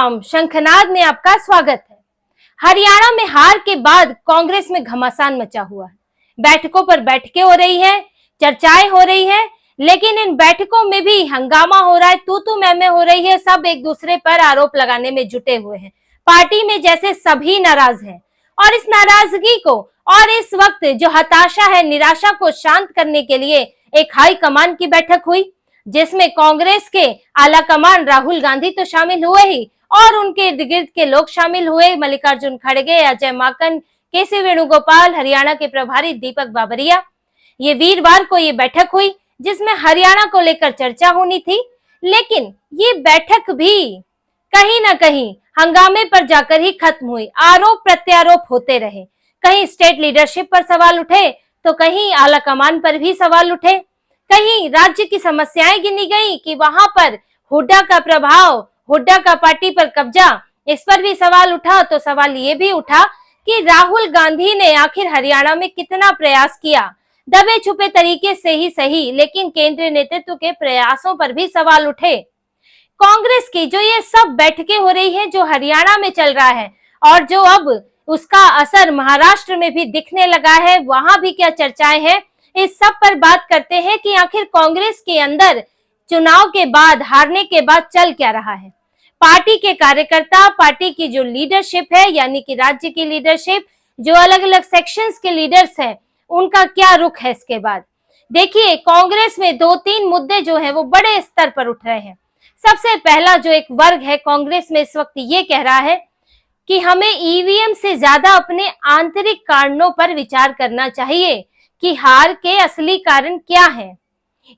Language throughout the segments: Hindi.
राम, शंखनाद में आपका स्वागत है। हरियाणा में हार के बाद कांग्रेस में घमासान मचा हुआ है। बैठकों पर बैठकें हो रही है, चर्चाएं हो रही है, लेकिन इन बैठकों में भी हंगामा हो रहा है, तू मैं हो रही है। सब एक दूसरे पर आरोप लगाने में जुटे हुए हैं। पार्टी में जैसे सभी नाराज हैं और इस नाराजगी को और इस वक्त जो हताशा है, निराशा को शांत करने के लिए एक हाई कमान की बैठक हुई, जिसमें कांग्रेस के आला कमान राहुल गांधी तो शामिल हुए ही और उनके इर्द गिर्द के लोग शामिल हुए। मल्लिकार्जुन खड़गे, अजय माकन, केसी वेणुगोपाल, हरियाणा के प्रभारी दीपक बाबरिया। ये वीरवार को ये बैठक हुई जिसमें हरियाणा को लेकर चर्चा होनी थी, लेकिन ये बैठक भी कहीं ना कहीं हंगामे पर जाकर ही खत्म हुई। आरोप प्रत्यारोप होते रहे, कहीं स्टेट लीडरशिप पर सवाल उठे तो कहीं आला कमान पर भी सवाल उठे, कहीं राज्य की समस्याएं गिनी गई कि वहां पर हुड्डा का प्रभाव, हुड्डा का पार्टी पर कब्जा, इस पर भी सवाल उठा। तो सवाल ये भी उठा कि राहुल गांधी ने आखिर हरियाणा में कितना प्रयास किया, दबे छुपे तरीके से ही सही, लेकिन केंद्रीय नेतृत्व के प्रयासों पर भी सवाल उठे। कांग्रेस की जो ये सब बैठकें हो रही है, जो हरियाणा में चल रहा है और जो अब उसका असर महाराष्ट्र में भी दिखने लगा है, वहां भी क्या चर्चाएं हैं, इस सब पर बात करते हैं कि आखिर कांग्रेस के अंदर चुनाव के बाद, हारने के बाद चल क्या रहा है। पार्टी के कार्यकर्ता, पार्टी की जो लीडरशिप है, यानी कि राज्य की लीडरशिप, जो अलग अलग सेक्शंस के लीडर्स हैं, उनका क्या रुख है इसके बाद। देखिए, कांग्रेस में दो तीन मुद्दे जो है वो बड़े स्तर पर उठ रहे हैं। सबसे पहला जो एक वर्ग है कांग्रेस में इस वक्त ये कह रहा है कि हमें ईवीएम से ज्यादा अपने आंतरिक कारणों पर विचार करना चाहिए कि हार के असली कारण क्या है।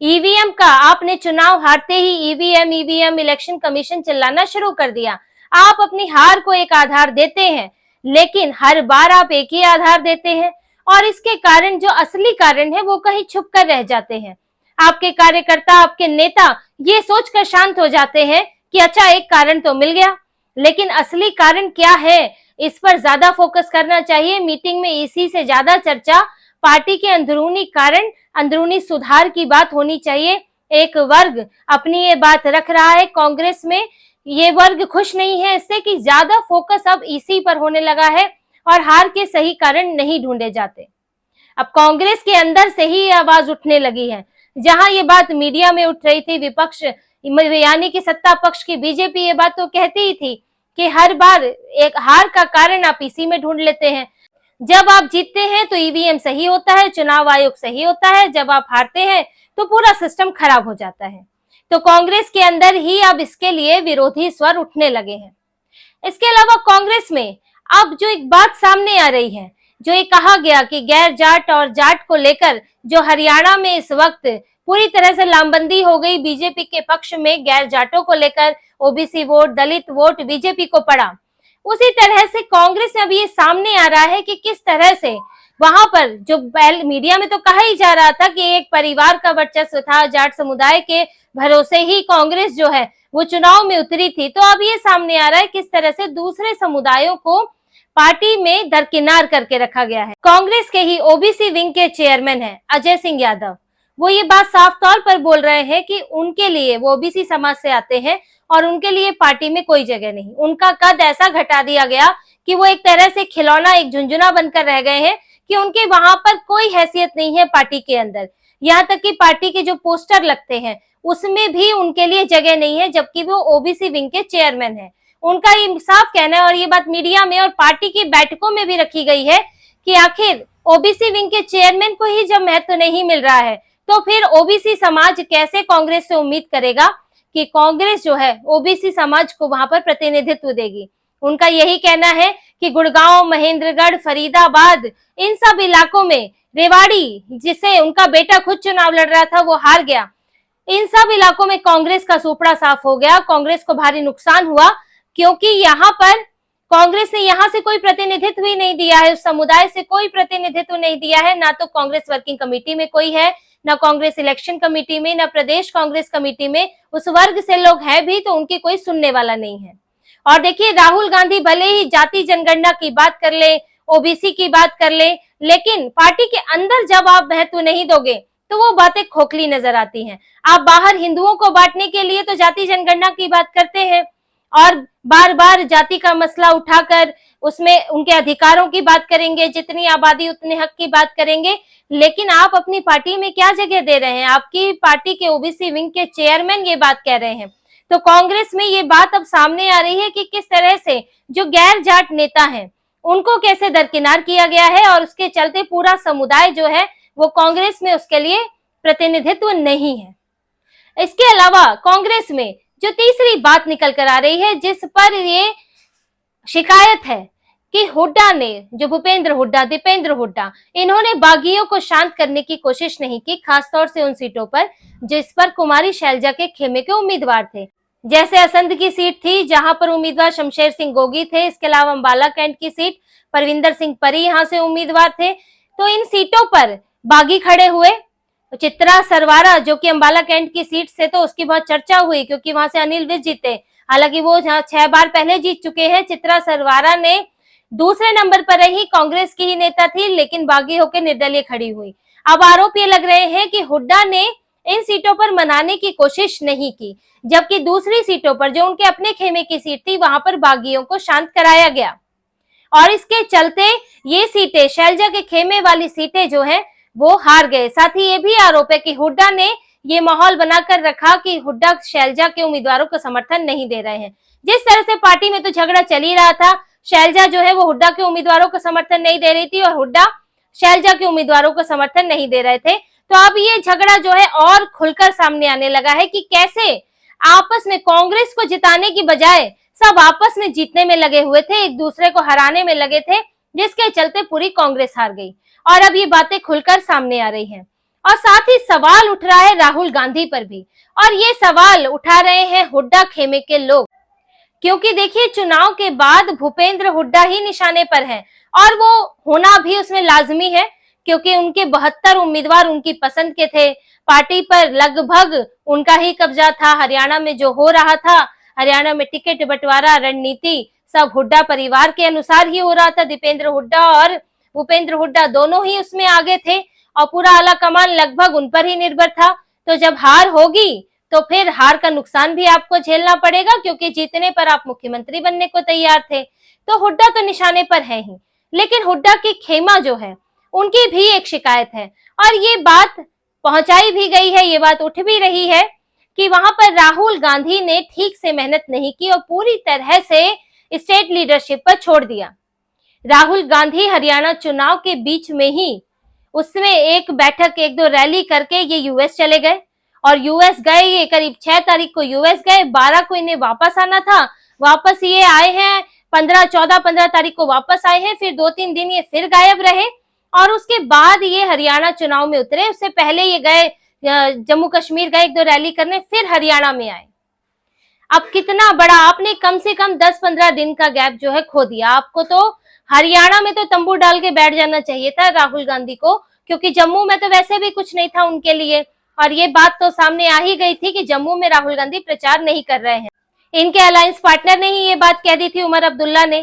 ईवीएम का आपने चुनाव हारते ही ईवीएम इलेक्शन कमीशन चिल्लाना शुरू कर दिया। आप अपनी हार को एक आधार देते हैं, लेकिन हर बार आप एक ही आधार देते हैं और इसके कारण जो असली कारण है वो कहीं छुप कर रह जाते हैं। आपके कार्यकर्ता, आपके नेता ये सोचकर शांत हो जाते हैं कि अच्छा, एक कारण तो मिल गया, लेकिन असली कारण क्या है इस पर ज्यादा फोकस करना चाहिए। मीटिंग में इसी से ज्यादा चर्चा पार्टी के अंदरूनी कारण, अंदरूनी सुधार की बात होनी चाहिए। एक वर्ग अपनी ये बात रख रहा है कांग्रेस में, ये वर्ग खुश नहीं है इससे कि ज्यादा फोकस अब इसी पर होने लगा है और हार के सही कारण नहीं ढूंढे जाते। अब कांग्रेस के अंदर से ही आवाज उठने लगी है। जहां ये बात मीडिया में उठ रही थी, विपक्ष यानी कि सत्ता पक्ष की बीजेपी ये बात तो कहती ही थी कि हर बार एक हार का कारण आप इसी में ढूंढ लेते हैं। जब आप जीतते हैं तो ईवीएम सही होता है, चुनाव आयोग सही होता है, जब आप हारते हैं तो पूरा सिस्टम खराब हो जाता है। तो कांग्रेस के अंदर ही अब इसके लिए विरोधी स्वर उठने लगे हैं। इसके अलावा कांग्रेस में अब जो एक बात सामने आ रही है, जो ये कहा गया कि गैर जाट और जाट को लेकर जो हरियाणा में इस वक्त पूरी तरह से लामबंदी हो गई, बीजेपी के पक्ष में गैर जाटों को लेकर ओबीसी वोट, दलित वोट बीजेपी को पड़ा, उसी तरह से कांग्रेस में अभी ये सामने आ रहा है कि किस तरह से वहां पर जो मीडिया में तो कहा ही जा रहा था कि एक परिवार का वर्चस्व था, जाट समुदाय के भरोसे ही कांग्रेस जो है वो चुनाव में उतरी थी, तो अब ये सामने आ रहा है किस तरह से दूसरे समुदायों को पार्टी में दरकिनार करके रखा गया है। कांग्रेस के ही ओबीसी विंग के चेयरमैन हैं अजय सिंह यादव, वो ये बात साफ तौर पर बोल रहे हैं कि उनके लिए, वो ओबीसी समाज से आते हैं और उनके लिए पार्टी में कोई जगह नहीं। उनका कद ऐसा घटा दिया गया कि वो एक तरह से खिलौना, एक झुंझुना बनकर रह गए हैं कि उनके वहां पर कोई हैसियत नहीं है पार्टी के अंदर। यहाँ तक कि पार्टी के जो पोस्टर लगते हैं उसमें भी उनके लिए जगह नहीं है, जबकि वो ओबीसी विंग के चेयरमैन है। उनका ये साफ कहना है और ये बात मीडिया में और पार्टी की बैठकों में भी रखी गई है कि आखिर ओबीसी विंग के चेयरमैन को ही जब महत्व नहीं मिल रहा है तो फिर ओबीसी समाज कैसे कांग्रेस से उम्मीद करेगा कि कांग्रेस जो है ओबीसी समाज को वहां पर प्रतिनिधित्व देगी। उनका यही कहना है कि गुड़गांव, महेंद्रगढ़, फरीदाबाद, इन सब इलाकों में, रेवाड़ी जिसे उनका बेटा खुद चुनाव लड़ रहा था वो हार गया, इन सब इलाकों में कांग्रेस का सुपड़ा साफ हो गया। कांग्रेस को भारी नुकसान हुआ क्योंकि यहाँ पर कांग्रेस ने यहाँ से कोई प्रतिनिधित्व ही नहीं दिया है, उस समुदाय से कोई प्रतिनिधित्व नहीं दिया है। ना तो कांग्रेस वर्किंग कमेटी में कोई है, ना कांग्रेस इलेक्शन कमेटी में, ना प्रदेश कांग्रेस कमेटी में। उस वर्ग से लोग हैं भी तो उनकी कोई सुनने वाला नहीं है। और देखिए, राहुल गांधी भले ही जाति जनगणना की बात कर ले, ओबीसी की बात कर ले, लेकिन पार्टी के अंदर जब आप महत्व नहीं दोगे तो वो बातें खोखली नजर आती हैं। आप बाहर हिंदुओं को बांटने के लिए तो जाति जनगणना की बात करते हैं और बार बार जाति का मसला उठाकर उसमें उनके अधिकारों की बात करेंगे, जितनी आबादी उतने हक की बात करेंगे। लेकिन आप अपनी पार्टी में क्या जगह दे रहे हैं? आपकी पार्टी के ओबीसी विंग के चेयरमैन ये बात कह रहे हैं। तो कांग्रेस में ये बात अब सामने आ रही है कि किस तरह से जो गैर जाट नेता हैं उनको कैसे दरकिनार किया गया है, और उसके चलते पूरा समुदाय जो है वो कांग्रेस में उसके लिए प्रतिनिधित्व नहीं है। इसके अलावा कांग्रेस में जो तीसरी बात निकल कर आ रही है, जिस पर ये शिकायत है कि हुड्डा ने, जो भूपेंद्र हुड्डा, दीपेंद्र हुड्डा, इन्होंने बागियों को शांत करने की कोशिश नहीं की, खासतौर से उन सीटों पर जिस पर कुमारी शैलजा के खेमे के उम्मीदवार थे। जैसे असंध की सीट थी जहां पर उम्मीदवार शमशेर सिंह गोगी थे, इसके अलावा अंबाला कैंट की सीट परविंदर सिंह परी यहां से उम्मीदवार थे। तो इन सीटों पर बागी खड़े हुए। चित्रा सरवारा जो कि अंबाला कैंट की सीट से, तो उसकी बहुत चर्चा हुई क्योंकि वहां से अनिल विज जीते, हालांकि वो 6 बार पहले जीत चुके हैं। चित्रा सरवारा ने दूसरे नंबर पर रही, कांग्रेस की ही नेता थी, लेकिन बागी होकर निर्दलीय खड़ी हुई। अब आरोप ये लग रहे हैं कि हुड्डा ने इन सीटों पर मनाने की कोशिश नहीं की, जबकि दूसरी सीटों पर जो उनके अपने खेमे की सीट थी वहां पर बागियों को शांत कराया गया, और इसके चलते ये सीटें, शैलजा के खेमे वाली सीटें जो है वो हार गए। साथ ही ये भी आरोप है कि हुड्डा ने ये माहौल बनाकर रखा कि हुड्डा शैलजा के उम्मीदवारों को समर्थन नहीं दे रहे हैं। जिस तरह से पार्टी में तो झगड़ा चल ही रहा था, शैलजा जो है वो हुड्डा के उम्मीदवारों को समर्थन नहीं दे रही थी और हुड्डा शैलजा के उम्मीदवारों को समर्थन नहीं दे रहे थे। तो अब ये झगड़ा जो है और खुलकर सामने आने लगा है कि कैसे आपस में कांग्रेस को जिताने की बजाय सब आपस में जीतने में लगे हुए थे, एक दूसरे को हराने में लगे थे, जिसके चलते पूरी कांग्रेस हार गई। और अब ये बातें खुलकर सामने आ रही हैं, और साथ ही सवाल उठ रहा है राहुल गांधी पर भी, और ये सवाल उठा रहे हैं हुड्डा खेमे के लोग, क्योंकि देखिए चुनाव के बाद भूपेंद्र हुड्डा ही निशाने पर हैं, और वो होना भी उसमें लाजमी है क्योंकि उनके 72 उम्मीदवार उनकी पसंद के थे। पार्टी पर लगभग उनका ही कब्जा था। हरियाणा में जो हो रहा था, हरियाणा में टिकट बंटवारा रणनीति सब हुड्डा परिवार के अनुसार ही हो रहा था। दीपेंद्र हुड्डा और भूपेंद्र हुड्डा दोनों ही उसमें आगे थे और पूरा आला कमान लगभग उन पर ही निर्भर था। तो जब हार होगी तो फिर हार का नुकसान भी आपको झेलना पड़ेगा, क्योंकि जीतने पर आप मुख्यमंत्री बनने को तैयार थे। तो हुड्डा तो निशाने पर है ही, लेकिन हुड्डा की खेमा जो है उनकी भी एक शिकायत है, और ये बात पहुंचाई भी गई है, ये बात उठ भी रही है कि वहां पर राहुल गांधी ने ठीक से मेहनत नहीं की और पूरी तरह से स्टेट लीडरशिप पर छोड़ दिया। राहुल गांधी हरियाणा चुनाव के बीच में ही उसमें एक बैठक, 1-2 रैली करके ये यूएस चले गए, और यूएस गए, ये करीब 6 तारीख को यूएस गए, 12 को इन्हें वापस आना था। वापस ये आए हैं 15 तारीख को वापस आए हैं, फिर 2-3 दिन ये फिर गायब रहे, और उसके बाद ये हरियाणा चुनाव में उतरे। उससे पहले ये गए जम्मू कश्मीर गए 1-2 रैली करने, फिर हरियाणा में आए। अब कितना बड़ा, आपने कम से कम 10-15 दिन का गैप जो है खो दिया। आपको तो हरियाणा में तो तंबू डाल के बैठ जाना चाहिए था राहुल गांधी को, क्योंकि जम्मू में तो वैसे भी कुछ नहीं था उनके लिए, और ये बात तो सामने आ ही गई थी कि जम्मू में राहुल गांधी प्रचार नहीं कर रहे हैं। इनके अलायंस पार्टनर ने ही ये बात कह दी थी, उमर अब्दुल्ला ने।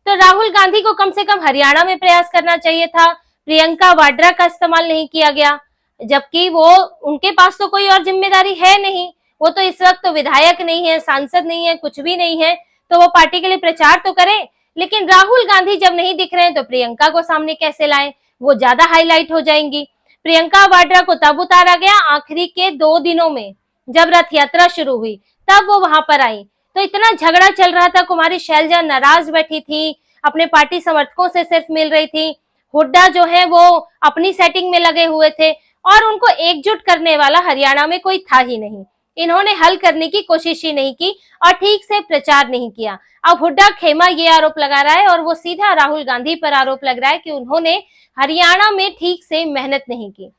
तो राहुल गांधी को कम से कम हरियाणा में प्रयास करना चाहिए था। प्रियंका वाड्रा का इस्तेमाल नहीं किया गया, जबकि वो, उनके पास तो कोई और जिम्मेदारी है नहीं, वो तो इस वक्त तो विधायक नहीं है, सांसद नहीं है, कुछ भी नहीं है, तो वो पार्टी के लिए प्रचार तो करें। लेकिन राहुल गांधी जब नहीं दिख रहे हैं तो प्रियंका को सामने कैसे लाएं? वो ज्यादा हाईलाइट हो जाएंगी। प्रियंका वाड्रा को तब उतारा गया आखिरी के 2 दिनों में, जब रथ यात्रा शुरू हुई तब वो वहां पर आई। तो इतना झगड़ा चल रहा था, कुमारी शैलजा नाराज बैठी थी, अपने पार्टी समर्थकों से सिर्फ मिल रही थी। हुड्डा जो है वो अपनी सेटिंग में लगे हुए थे, और उनको एकजुट करने वाला हरियाणा में कोई था ही नहीं। इन्होंने हल करने की कोशिश ही नहीं की और ठीक से प्रचार नहीं किया। अब हुड्डा खेमा ये आरोप लगा रहा है, और वो सीधा राहुल गांधी पर आरोप लग रहा है कि उन्होंने हरियाणा में ठीक से मेहनत नहीं की।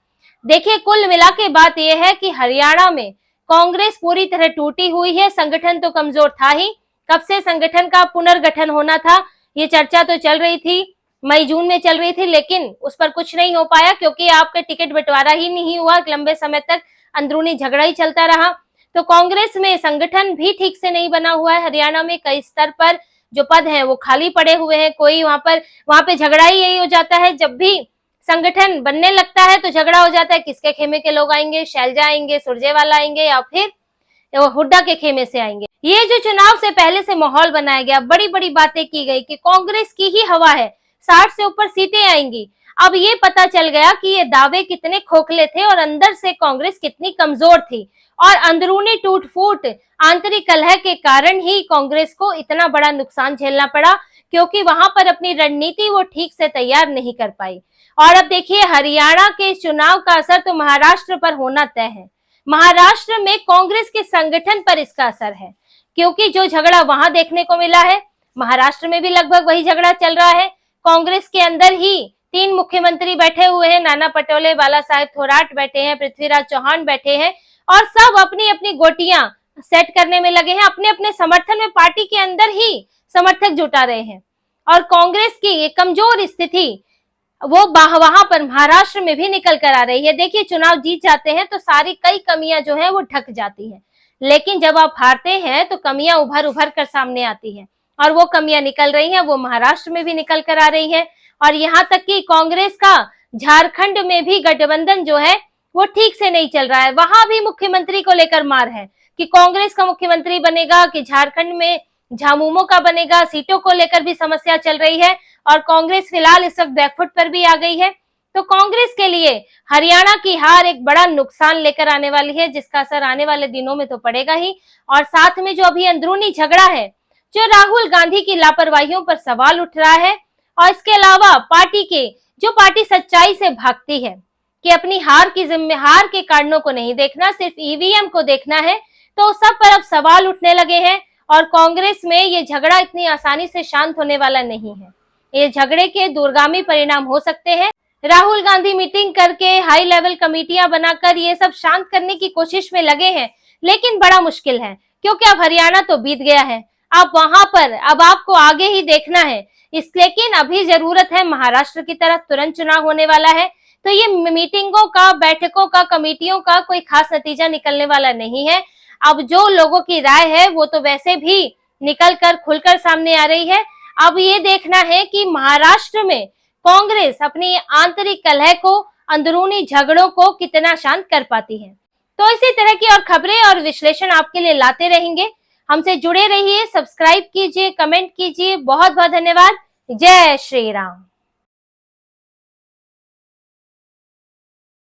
देखिए, कुल मिला के बात यह है कि हरियाणा में कांग्रेस पूरी तरह टूटी हुई है। संगठन तो कमजोर था ही, कब से संगठन का पुनर्गठन होना था ये चर्चा तो चल रही थी, मई जून में चल रही थी, लेकिन उस पर कुछ नहीं हो पाया क्योंकि आपका टिकट बंटवारा ही नहीं हुआ। लंबे समय तक अंदरूनी झगड़ा ही चलता रहा। तो कांग्रेस में संगठन भी ठीक से नहीं बना हुआ है। हरियाणा में कई स्तर पर जो पद हैं वो खाली पड़े हुए हैं। कोई वहां पे झगड़ा ही यही हो जाता है, जब भी संगठन बनने लगता है तो झगड़ा हो जाता है, किसके खेमे के लोग आएंगे, शैलजा आएंगे, सुरजेवाला आएंगे, या फिर वो हुड्डा के खेमे से आएंगे। ये जो चुनाव से पहले से माहौल बनाया गया, बड़ी बड़ी बातें की गई कि कांग्रेस की ही हवा है, 60 से ऊपर सीटें आएंगी। अब ये पता चल गया कि ये दावे कितने खोखले थे और अंदर से कांग्रेस कितनी कमजोर थी और अंदरूनी टूट फूट, आंतरिक कलह के कारण ही कांग्रेस को इतना बड़ा नुकसान झेलना पड़ा, क्योंकि वहां पर अपनी रणनीति वो ठीक से तैयार नहीं कर पाई। और अब देखिए, हरियाणा के चुनाव का असर तो महाराष्ट्र पर होना तय है। महाराष्ट्र में कांग्रेस के संगठन पर इसका असर है, क्योंकि जो झगड़ा वहां देखने को मिला है, महाराष्ट्र में भी लगभग वही झगड़ा चल रहा है। कांग्रेस के अंदर ही 3 मुख्यमंत्री बैठे हुए हैं, नाना पटोले, बाला साहेब थोराट बैठे हैं, पृथ्वीराज चौहान बैठे हैं और सब अपनी अपनी गोटियां सेट करने में लगे हैं, अपने अपने समर्थन में पार्टी के अंदर ही समर्थक जुटा रहे हैं। और कांग्रेस की ये कमजोर स्थिति वो वहां पर महाराष्ट्र में भी निकल कर आ रही है। देखिए, चुनाव जीत जाते हैं तो सारी कई कमियां जो है वो ढक जाती हैं, लेकिन जब आप हारते हैं तो कमियां उभर उभर कर सामने आती हैं और वो कमियां निकल रही हैं, वो महाराष्ट्र में भी निकल कर आ रही है। और यहाँ तक कि कांग्रेस का झारखंड में भी गठबंधन जो है वो ठीक से नहीं चल रहा है। वहां भी मुख्यमंत्री को लेकर मार है कि कांग्रेस का मुख्यमंत्री बनेगा कि झारखंड में झामुमो का बनेगा, सीटों को लेकर भी समस्या चल रही है और कांग्रेस फिलहाल इस वक्त बैकफुट पर भी आ गई है। तो कांग्रेस के लिए हरियाणा की हार एक बड़ा नुकसान लेकर आने वाली है, जिसका असर आने वाले दिनों में तो पड़ेगा ही। और साथ में जो अभी अंदरूनी झगड़ा है, जो राहुल गांधी की लापरवाहियों पर सवाल उठ रहा है, और इसके अलावा पार्टी सच्चाई से भागती है कि अपनी हार के कारणों को नहीं देखना, सिर्फ ईवीएम को देखना है, तो सब पर अब सवाल उठने लगे हैं। और कांग्रेस में ये झगड़ा इतनी आसानी से शांत होने वाला नहीं है। ये झगड़े के दूरगामी परिणाम हो सकते हैं। राहुल गांधी मीटिंग करके, हाई लेवल कमेटियां बनाकर ये सब शांत करने की कोशिश में लगे हैं, लेकिन बड़ा मुश्किल है, क्योंकि अब हरियाणा तो बीत गया है। अब वहां पर अब आपको आगे ही देखना है। लेकिन अभी जरूरत है महाराष्ट्र की तरफ, तुरंत चुनाव होने वाला है, तो ये मीटिंगों का, बैठकों का, कमेटियों का कोई खास नतीजा निकलने वाला नहीं है। अब जो लोगों की राय है वो तो वैसे भी निकल कर खुलकर सामने आ रही है। अब ये देखना है कि महाराष्ट्र में कांग्रेस अपनी आंतरिक कलह को, अंदरूनी झगड़ों को कितना शांत कर पाती है। तो इसी तरह की और खबरें और विश्लेषण आपके लिए लाते रहेंगे। हमसे जुड़े रहिए, सब्सक्राइब कीजिए, कमेंट कीजिए। बहुत बहुत धन्यवाद। जय श्री राम।